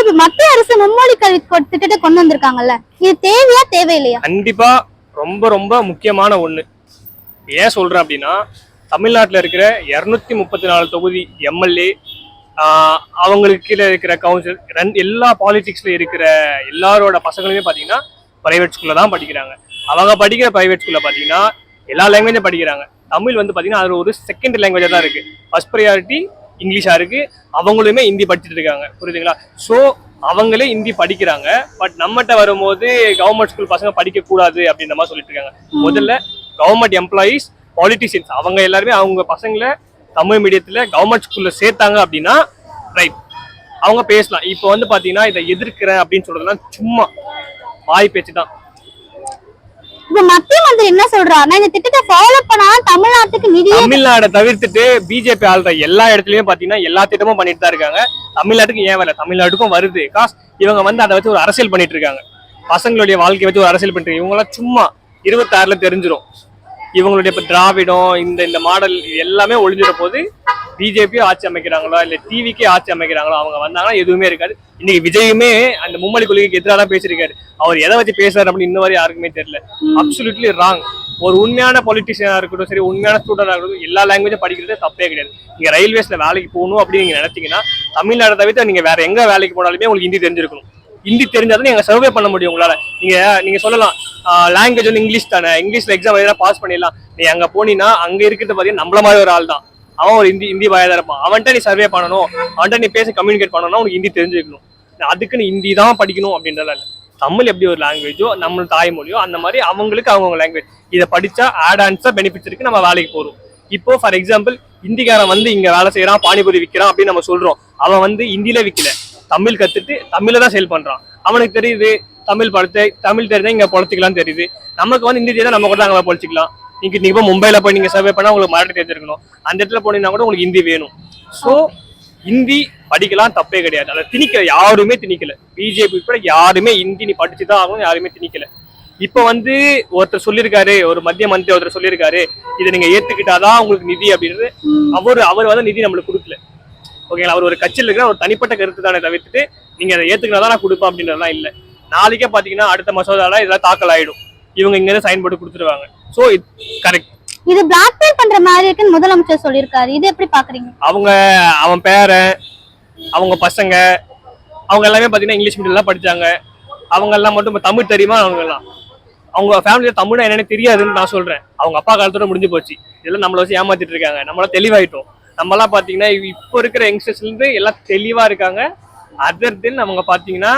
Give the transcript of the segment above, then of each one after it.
இப்ப மத்திய அரசு மும்மொழி கல்வி திட்டத்தை கொண்டு வந்திருக்காங்கல்ல, இது தேவையா தேவையில்லையா? கண்டிப்பா ரொம்ப ரொம்ப முக்கியமான ஒண்ணு. ஏன் சொல்றேன் அப்படின்னா, தமிழ்நாட்டில் இருக்கிற 234 தொகுதி எம்எல்ஏ, அவங்களுக்கு கீழே இருக்கிற கவுன்சில், எல்லா பாலிடிக்ஸ்ல இருக்கிற எல்லாரோட பசங்களுமே பாத்தீங்கன்னா பிரைவேட் ஸ்கூல்ல தான் படிக்கிறாங்க. அவங்க படிக்கிற பிரைவேட் ஸ்கூல்ல பாத்தீங்கன்னா எல்லா லாங்குவேஜும் படிக்கிறாங்க. தமிழ் வந்து பாத்தீங்கன்னா அது ஒரு செகண்ட் லாங்குவேஜா தான் இருக்கு. ஃபர்ஸ்ட் ப்ரையாரிட்டி இங்கிலீஷா இருக்கு. அவங்களுமே ஹிந்தி படிச்சுட்டு இருக்காங்க, புரியுதுங்களா? ஸோ அவங்களே ஹிந்தி படிக்கிறாங்க. பட் நம்மகிட்ட வரும்போது கவர்மெண்ட் ஸ்கூல் பசங்க படிக்க கூடாது அப்படின்ற மாதிரி சொல்லிட்டு இருக்காங்க. முதல்ல கவர்மெண்ட் எம்ப்ளாயீஸ், பாலிட்டிஷியன்ஸ் அவங்க எல்லாருமே அவங்க பசங்களை தமிழ் மீடியத்துல கவர்மெண்ட் ஸ்கூல்ல சேர்த்தாங்க அப்படின்னா ரைட், அவங்க பேசலாம். இப்போ வந்து பாத்தீங்கன்னா இதை எதிர்க்கிறேன் அப்படின்னு சொல்றதுலாம் சும்மா வாய் பேச்சு தான். இப்ப மத்திய மந்திரி என்ன சொல்றாருன்னா, இந்த திட்டத்தை ஃபாலோ பண்ணா தமிழ்நாட்டுக்கு நிதி, தமிழ்நாடை தவிர்த்துட்டு பிஜேபி ஆள்ற எல்லா இடத்துலயும் பாத்தீங்கன்னா எல்லா திட்டமும் பண்ணிட்டு தான் இருக்காங்க. தமிழ்நாட்டுக்கு ஏன் வரல? தமிழ்நாட்டுக்கும் வருது காசு. இவங்க வந்து அதை வச்சு ஒரு அரசியல் பண்ணிட்டு இருக்காங்க. பசங்களுடைய வாழ்க்கையை வச்சு ஒரு அரசியல் பண்ணிட்டு இருக்காங்க. இவங்களாம் சும்மா 26ல தெரிஞ்சிடும். இவங்களுடைய இப்ப திராவிடம் இந்த மாடல் எல்லாமே ஒழிஞ்சிட போது. பிஜேபியும் ஆட்சி அமைக்கிறாங்களோ இல்ல டிவிக்கே ஆட்சி அமைக்கிறாங்களோ, அவங்க வந்தாங்கன்னா எதுவுமே இருக்காது. இன்னைக்கு விஜயுமே அந்த மும்மொழி கொள்கைக்கு எதிராக தான் பேசியிருக்காரு. அவர் எதை வச்சு பேசுறாரு அப்படின்னு இன்ன வரை யாருக்குமே தெரியல. Absolutely wrong. ஒரு உண்மையான பொலிட்டிஷியனா இருக்கட்டும் சரி, உண்மையான ஸ்டூடெண்டா இருக்கட்டும், எல்லா லாங்குவேஜும் படிக்கிறது தப்பே கிடையாது. நீங்க ரயில்வேஸ்ல வேலைக்கு போகணும் அப்படின்னு நீங்க நினைச்சீங்கன்னா தமிழ்நாடு தவிர்த்து நீங்க வேற எங்க வேலைக்கு போனாலுமே உங்களுக்கு ஹிந்தி தெரிஞ்சிருக்கணும். ஹிந்தி தெரிஞ்சாதான் நீங்க சர்வே பண்ண முடியும் உங்களால. நீங்க சொல்லலாம் லாங்குவேஜ் வந்து இங்கிலீஷ் தானே, இங்கிலீஷ்ல எக்ஸாம் எழுதினா பாஸ் பண்ணிடலாம். நீ அங்க போனீங்கன்னா அங்க இருக்கிறது பாத்தீங்கன்னா நம்மள மாதிரி ஒரு ஆள் தான். அவன் ஒரு ஹிந்தி பாயா தான் இருப்பான். அவன்கிட்ட நீ சர்வே பண்ணணும், அவன்கிட்ட நீ பேசி கம்யூனிகேட் பண்ணணும்னா உனக்கு ஹிந்தி தெரிஞ்சுக்கணும். அதுக்கு நீ ஹிந்தி தான் படிக்கணும் அப்படின்றத இல்லை. தமிழ் எப்படி ஒரு லாங்குவேஜோ, நம்ம தாய்மொழியோ, அந்த மாதிரி அவங்களுக்கு அவங்க லாங்குவேஜ். இதை படிச்சா ஆட் ஆன்ஸா பெனிஃபிட்ஸ் இருக்கு, நம்ம வேலைக்கு போறோம். இப்போ ஃபார் எக்ஸாம்பிள் இந்திக்காரன் வந்து இங்க வேலை செய்யறான், பானிபூரி விற்கிறான் அப்படின்னு நம்ம சொல்றோம். அவன் வந்து ஹிந்தியில விற்கல, தமிழ் கத்துட்டு தமிழ்ல தான் சேல் பண்றான். அவனுக்கு தெரியுது தமிழ் தமிழ் தெரிஞ்சா இங்க பொழைச்சிக்கலாம் தெரியுது. நமக்கு வந்து ஹிந்தி தெரிஞ்சா நம்ம கூட அங்கே பொழைச்சிக்கலாம். நீங்க இப்போ மும்பைல போய் நீங்க சர்வே பண்ணா உங்களுக்கு மராட்டி தெரிஞ்சிருக்கணும். அந்த இடத்துல போனீங்கன்னா கூட உங்களுக்கு ஹிந்தி வேணும். ஸோ ஹிந்தி படிக்கலாம், தப்பே கிடையாது. அதை திணிக்கல, யாருமே திணிக்கல. பிஜேபி கூட யாருமே ஹிந்தி நீ படிச்சுதான் ஆகணும் யாருமே திணிக்கல. இப்ப வந்து ஒருத்தர் சொல்லியிருக்காரு, ஒரு மத்திய மந்திரி ஒருத்தர் சொல்லியிருக்காரு, இதை நீங்க ஏத்துக்கிட்டாதான் உங்களுக்கு நிதி அப்படின்றது. அவர் வந்து நிதி நம்மளுக்கு கொடுக்கல, ஓகேங்களா? அவர் ஒரு கட்சியில் இருக்கிற ஒரு தனிப்பட்ட கருத்து தானே தவிர்த்துட்டு நீங்க அதை ஏத்துக்கினாதான் நான் கொடுப்பேன் அப்படின்றதுலாம் இல்லை. நாளைக்கே பாத்தீங்கன்னா அடுத்த மசோதால இதெல்லாம் தாக்கல் ஆயிடும். இவங்க இங்க இருந்து சைன் போட்டு கொடுத்துருவாங்க. So correct. இது பிளாக்மெயில் பண்ற மாதிரி இருக்குன்னு முதலமைச்சர் சொல்லியிருக்காரு. இது எப்படி பாக்குறீங்க? அவன் பேரன், அவங்க பசங்க, அவங்க எல்லாமே பாத்தீங்கன்னா இங்கிலீஷ் மீடியம் எல்லாம் படிச்சாங்க. அவங்க எல்லாம் மட்டும் தமிழ் தெரியுமா? அவங்க ஃபேமிலியில தமிழ் என்னன்னு தெரியாதுன்னு நான் சொல்றேன். அவங்க அப்பா காலத்தோட முடிஞ்சு போச்சு. இதெல்லாம் நம்மள வச்சு ஏமாத்திட்டு இருக்காங்க. நம்மளாம் தெளிவாயிட்டோம். நம்மளாம் பாத்தீங்கன்னா இப்போ இருக்கிற யங்ஸ்டர்ஸ்ல இருந்து எல்லாம் தெளிவா இருக்காங்க. அதர் தென் அவங்க பாத்தீங்கன்னா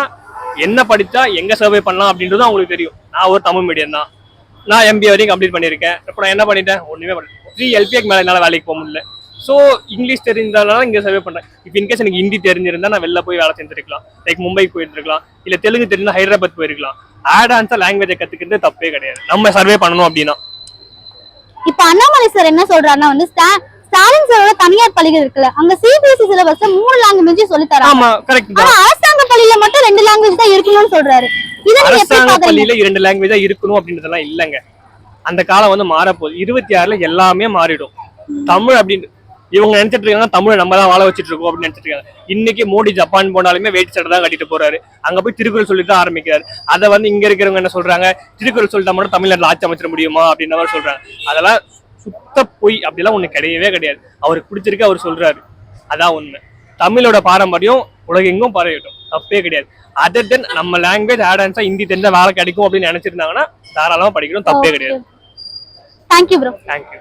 என்ன படிச்சா எங்க சர்வே பண்ணலாம் அப்படின்றது அவங்களுக்கு தெரியும். நான் ஒரு தமிழ் மீடியம் தான், நான் MBA வரைக்கும் கம்ப்ளீட் பண்ணியிருக்கேன். இப்போ நான் என்ன பண்ணிட்டேன்? ஒண்ணுமே பண்ணல. 3 LPAக்கு மேல என்னால வேலைக்கு போக முடியல. ஸோ இங்கிலீஷ் தெரிஞ்சதால இங்க சர்வே பண்றேன். இப்போ இன்கேஸ் எனக்கு ஹிந்தி தெரிஞ்சிருந்தா நான் வெளில போய் வேலை செஞ்சிருக்கலாம். லைக் மும்பைக்கு போயிட்டு இருக்கலாம், இல்ல தெலுங்கு தெரிஞ்சா ஹைதராபாத் போயிருக்கலாம். ஆட் ஆன்ஸா லாங்குவேஜை கத்துக்கிறது தப்பே கிடையாது, நம்ம சர்வே பண்ணணும் அப்படின்னா. இப்ப அண்ணாமலை சார் என்ன சொல்றாருன்னா வந்து ஸ்டாலின் சாரோட தனியார் பள்ளிகள் இருக்குல்ல, அங்க CBSE சிலபஸ்ல 3 லாங்குவேஜ் சொல்லி தராங்க. ஆமா கரெக்ட் தான். ஆனா அரசாங்க பள்ளியில மட்டும் 2 லாங்குவேஜ் தான் இருக்கணும்னு சொல்றாரு. அரசாங்க பள்ளியில 2 லாங்குவேஜ் தான் இருக்கணும் அப்படின்றதெல்லாம் இல்லைங்க. அந்த காலம் வந்து மாறப்போகுது. 26ல எல்லாமே மாறிடும். தமிழ் அப்படின்னு இவங்க நினைச்சிட்டு இருக்காங்க, தமிழை நம்ம தான் வாழ வச்சுட்டு இருக்கோம் அப்படின்னு நினைச்சிட்டு இருக்காங்க. இன்னைக்கு மோடி ஜப்பான் போனாலுமே வேட்டி சட்டை தான் கட்டிட்டு போறாரு. அங்க போய் திருக்குறள் சொல்லிட்டு தான் ஆரம்பிக்கிறாரு. அதை வந்து இங்க இருக்கிறவங்க என்ன சொல்றாங்க, திருக்குறள் சொல்லிட்டா மட்டும் தமிழ்நாட்டில் ஆட்சி அமைச்சிட முடியுமா அப்படின்ற மாதிரி சொல்றாங்க. அதெல்லாம் சுத்த பொய். அப்படிலாம் ஒண்ணு கிடையவே கிடையாது. அவருக்கு பிடிச்சிருக்கு, அவர் சொல்றாரு, அதான் உண்மை. தமிழோட பாரம்பரியம் உலகெங்கும் பரவிட்டோம், தப்பே கிடையாது. அதர் தென் நம்ம லாங்குவேஜ் ஆட் ஆன்ஸா ஹிந்தி தெரிஞ்சா வேலை கிடைக்கும் அப்படின்னு நினைச்சிருந்தாங்கன்னா தாராளமா படிக்கணும், தப்பே கிடையாது. Thank you bro. தேங்க்யூ.